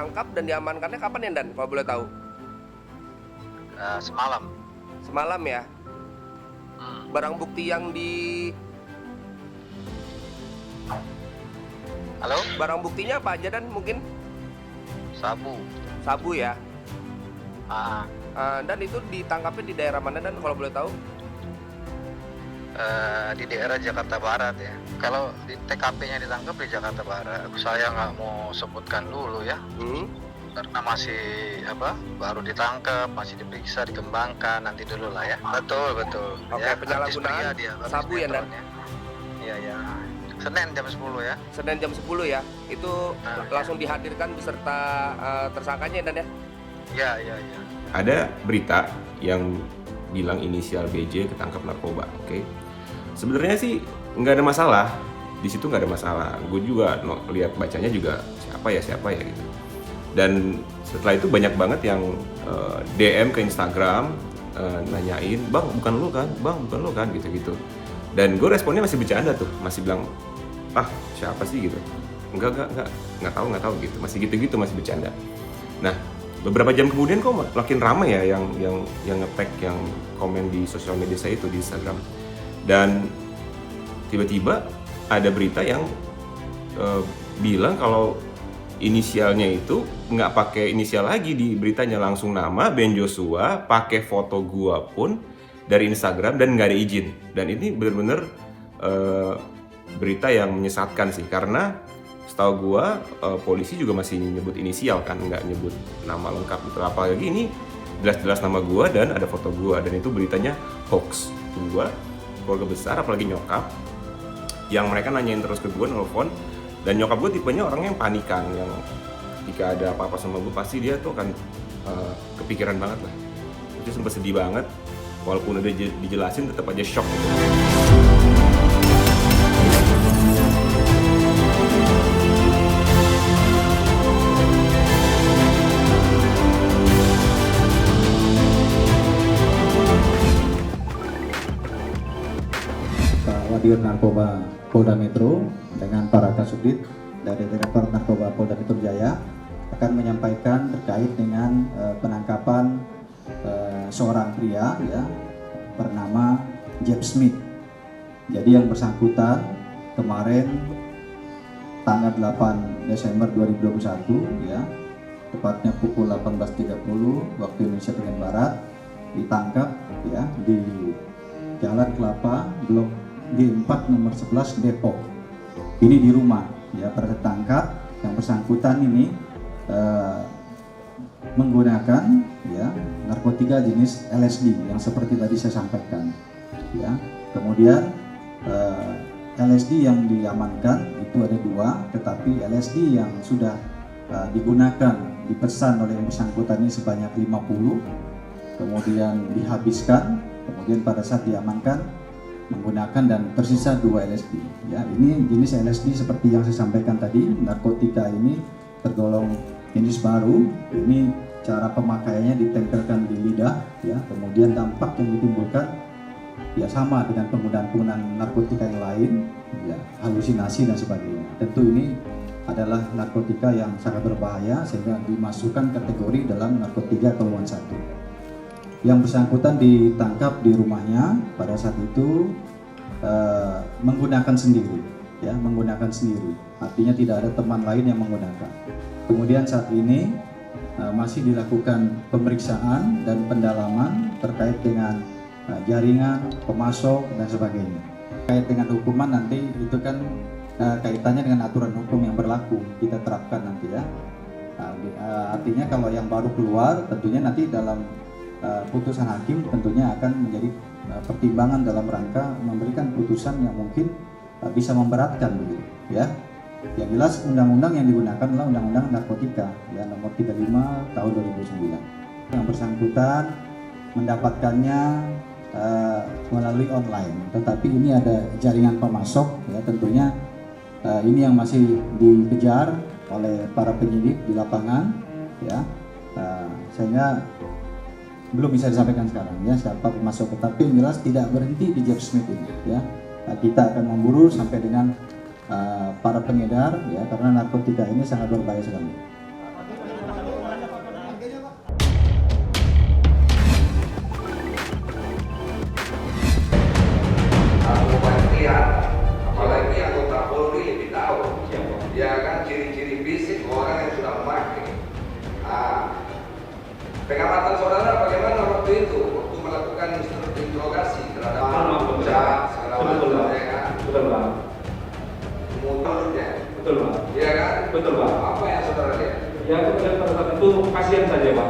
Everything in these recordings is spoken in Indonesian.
ditangkap dan diamankannya kapan ya Dan, kalau boleh tahu? Semalam. Semalam ya. Barang bukti yang Halo? barang buktinya apa aja Dan mungkin? Sabu. Sabu ya. Ah, Dan itu ditangkapnya di daerah mana Dan, kalau boleh tahu? di daerah Jakarta Barat ya. Kalau di TKP-nya ditangkap di Jakarta Barat. Saya nggak mau sebutkan dulu ya, karena masih baru ditangkap, masih diperiksa, dikembangkan, nanti dulu lah ya. Betul. Oke, Ya, penyalahgunaan sabu ya Dan? Iya. Senin jam 10 ya. Senin jam 10 ya. Itu langsung dihadirkan beserta tersangkanya Dan ya? Iya. Ada berita yang bilang inisial BJ ketangkap narkoba, oke? Sebenarnya sih nggak ada masalah, di situ nggak ada masalah. Gue juga lihat bacanya juga siapa ya gitu. Dan setelah itu banyak banget yang DM ke Instagram nanyain, bang bukan lo kan gitu. Dan gue responnya masih bercanda tuh, masih bilang siapa sih gitu. Nggak tahu gitu, masih gitu masih bercanda. Nah, beberapa jam kemudian kok makin ramai ya yang nge-tag, yang komen di sosial media saya itu di Instagram. Dan tiba-tiba ada berita yang bilang kalau inisialnya itu nggak pakai inisial lagi di beritanya, langsung nama Ben Joshua, pakai foto gua pun dari Instagram dan nggak ada izin. Dan ini benar-benar berita yang menyesatkan sih, karena setahu gua polisi juga masih nyebut inisial kan, nggak nyebut nama lengkap gitu. Apalagi ini jelas-jelas nama gua dan ada foto gua, dan itu beritanya hoax. Gua keluarga besar, apalagi nyokap, yang mereka nanyain terus ke gua, nelfon. Dan nyokap gua tipenya orang yang panikan, yang ketika ada apa-apa sama gua pasti dia tuh akan kepikiran banget lah. Itu sempat sedih banget, walaupun udah dijelasin tetap aja shock gitu. Wadir Narkoba Polda Metro dengan para Kasubdit dari Direktorat Narkoba Polda Metro Jaya akan menyampaikan terkait dengan penangkapan seorang pria ya bernama Jeff Smith. Jadi yang bersangkutan kemarin tanggal 8 Desember 2021 ya, tepatnya pukul 18.30 waktu Indonesia bagian Barat, ditangkap ya di Jalan Kelapa Blok G4 nomor 11 Depok. Ini di rumah ya, pada tertangkap yang bersangkutan ini menggunakan ya narkotika jenis LSD yang seperti tadi saya sampaikan ya. Kemudian LSD yang diamankan itu ada 2, tetapi LSD yang sudah digunakan, dipesan oleh yang bersangkutan ini sebanyak 50, kemudian dihabiskan, kemudian pada saat diamankan menggunakan dan tersisa 2 LSD ya. Ini jenis LSD seperti yang saya sampaikan tadi, narkotika ini tergolong jenis baru. Ini cara pemakaiannya ditempelkan di lidah ya, kemudian dampak yang ditimbulkan ya sama dengan penggunaan narkotika yang lain ya, halusinasi dan sebagainya. Tentu ini adalah narkotika yang sangat berbahaya sehingga dimasukkan kategori dalam narkotika golongan 1. Yang bersangkutan ditangkap di rumahnya pada saat itu menggunakan sendiri ya, menggunakan sendiri, artinya tidak ada teman lain yang menggunakan. Kemudian saat ini masih dilakukan pemeriksaan dan pendalaman terkait dengan jaringan, pemasok dan sebagainya. Terkait dengan hukuman nanti itu kan kaitannya dengan aturan hukum yang berlaku kita terapkan nanti ya. Artinya kalau yang baru keluar tentunya nanti dalam putusan hakim tentunya akan menjadi pertimbangan dalam rangka memberikan putusan yang mungkin bisa memberatkan begitu ya. Yang jelas undang-undang yang digunakan adalah Undang-Undang Narkotika ya, nomor 35 tahun 2009. Yang bersangkutan mendapatkannya melalui online, tetapi ini ada jaringan pemasok ya, tentunya ini yang masih dikejar oleh para penyidik di lapangan ya, sehingga belum bisa disampaikan sekarang ya siapa pemasok, tetapi yang jelas tidak berhenti di Jeff Smith ini ya. Kita akan memburu sampai dengan para pengedar ya, karena narkotika ini sangat berbahaya sekali. Betul Pak. Apa yang saudara lihat? Ya kemudian pada saat itu kasihan saja Pak.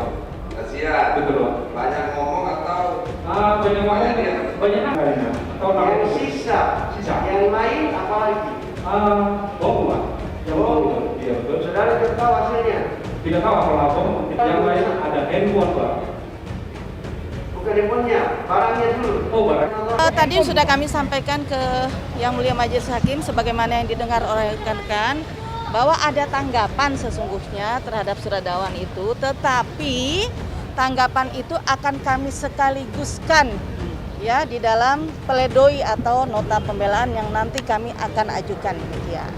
Kasihan. Betul Pak. Banyak ngomong atau Banyak Banyak dia. banyak kayaknya. Atau Yang sisa, Sisa. yang lain apa lagi? Bom Pak. Yang bom itu. Iya betul. Saudara tidak tahu hasilnya? Tidak tahu apakah bom. Yang lain ada handphone Pak. Bukan handphonenya, barangnya dulu. Oh barang. Tadi sudah kami sampaikan ke Yang Mulia Majelis Hakim sebagaimana yang didengar oleh rekan-rekan bahwa ada tanggapan sesungguhnya terhadap surat dakwaan itu, tetapi tanggapan itu akan kami sekaliguskan ya di dalam pledoi atau nota pembelaan yang nanti kami akan ajukan demikian.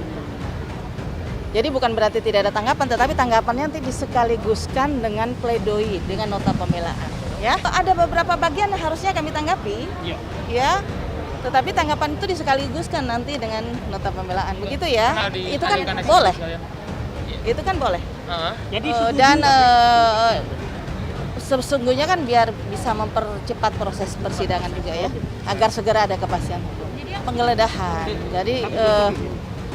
Jadi bukan berarti tidak ada tanggapan, tetapi tanggapannya nanti disekaliguskan dengan pledoi, dengan nota pembelaan. Ya, ada beberapa bagian yang harusnya kami tanggapi, ya. Tetapi tanggapan itu disekaliguskan nanti dengan nota pembelaan, begitu ya? Itu kan boleh. Itu kan boleh. Jadi Dan sesungguhnya kan biar bisa mempercepat proses persidangan juga ya, agar segera ada kepastian penggeledahan. Jadi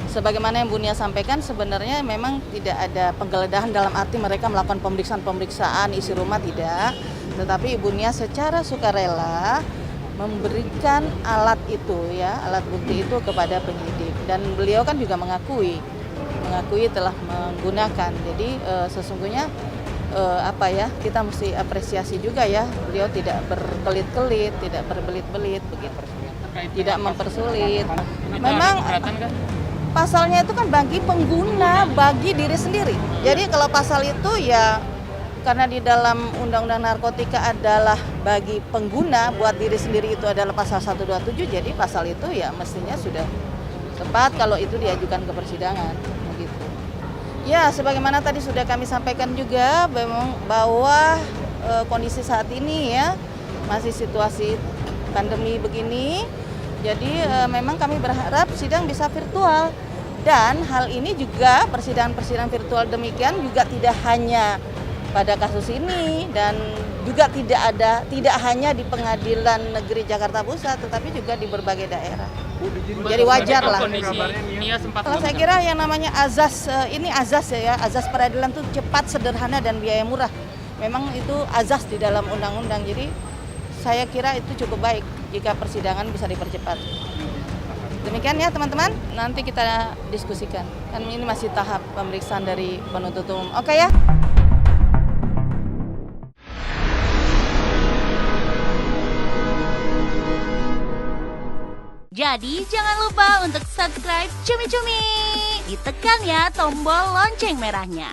sebagaimana yang Bu Nia sampaikan, sebenarnya memang tidak ada penggeledahan dalam arti mereka melakukan pemeriksaan isi rumah, tidak. Tetapi Ibu Nia secara sukarela memberikan alat itu ya, alat bukti itu kepada penyidik, dan beliau kan juga mengakui telah menggunakan. Jadi sesungguhnya kita mesti apresiasi juga ya, beliau tidak berkelit-kelit, tidak berbelit-belit begitu, tidak mempersulit. Memang pasalnya itu kan bagi pengguna, bagi diri sendiri. Jadi kalau pasal itu ya karena di dalam Undang-Undang Narkotika adalah bagi pengguna, buat diri sendiri itu adalah pasal 127, jadi pasal itu ya mestinya sudah tepat kalau itu diajukan ke persidangan. Begitu. Ya, sebagaimana tadi sudah kami sampaikan juga bahwa kondisi saat ini ya masih situasi pandemi begini, jadi memang kami berharap sidang bisa virtual. Dan hal ini juga persidangan-persidangan virtual demikian juga tidak hanya pada kasus ini dan juga tidak hanya di Pengadilan Negeri Jakarta Pusat, tetapi juga di berbagai daerah. Jadi wajar lah. Kalau saya kira yang namanya azas ini azas peradilan itu cepat, sederhana dan biaya murah. Memang itu azas di dalam undang-undang. Jadi saya kira itu cukup baik jika persidangan bisa dipercepat. Demikian ya teman-teman, nanti kita diskusikan. Kan ini masih tahap pemeriksaan dari penuntut umum. Oke ya. Jadi jangan lupa untuk subscribe Cumi Cumi. Ditekan ya tombol lonceng merahnya.